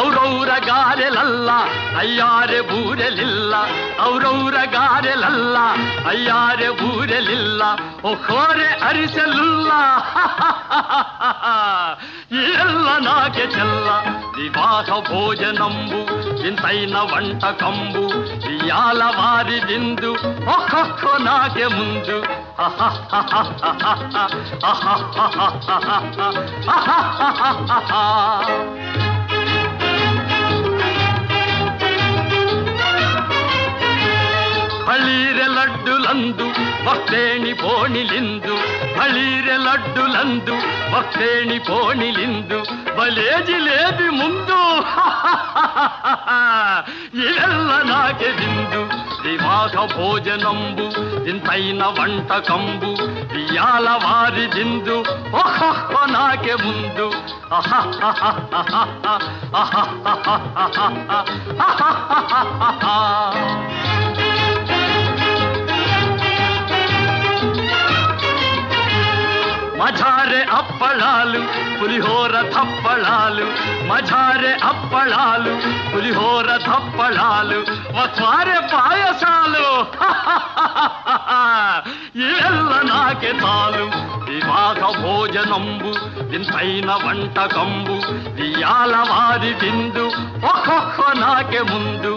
ಅವ್ರವ್ರ ಗಾರೆಲಲ್ಲ ಅಯ್ಯಾರೆ ಬೂರೆಲಿಲ್ಲ, ಅವ್ರವ್ರ ಗಾರೆಲಲ್ಲ ಅಯ್ಯಾರೆ ಬೂರೆಲಿಲ್ಲ, ಒಖೋರೆ ಅರಿಸಲಿಲ್ಲ. ಎಲ್ಲ ನಾಗೆ ಚೆಲ್ಲ ವಿವಾಹ ಭೋಜನಂಬು ಇಂತೈನ ವಂಟ ಕಂಬು ಇಯಾಲ ವಾರಿದಿಂದು ಒಖೊಕ್ಕೊ ನಾಗೆ ಮುಂದು. ಹಳೀರೆ ಲಡ್ಡುಲಂದು ಭಕ್ತೇಣಿ ಪೋಣಿಲಿಂದು, ಹಳೀರೆ ಲಡ್ಡುಲಂದು ಭಕ್ತೇಣಿ ಪೋಣಿಲಿಂದು, ಬಲೇ ಜಿಲೇಬಿ ಮುಂದು ಇವೆಲ್ಲ ನಾಗೆ ಬಿಂದು. ವಿವಾಹ ಭೋಜನಂಬು ಇಂತೈನ ವಂಟ ಕಂಬು ಇಯಾಲ ವಾರಿದಿಂದು ಒಹೊಹೊ ನಾಗೆ ಮುಂದು. మజారే అప్పళాలు పులిహోర థప్పళాలు, మజారే అప్పళాలు పులిహోర థప్పళాలు, వత్వారే పాయసాలు ఇವೆಲ್ಲ నాకే చాలు. వివాహ భోజనంబు ఇంతైన వంట కంబు ఇయాల వారి బిందు ఒక్కొక్క నాకే ముందు.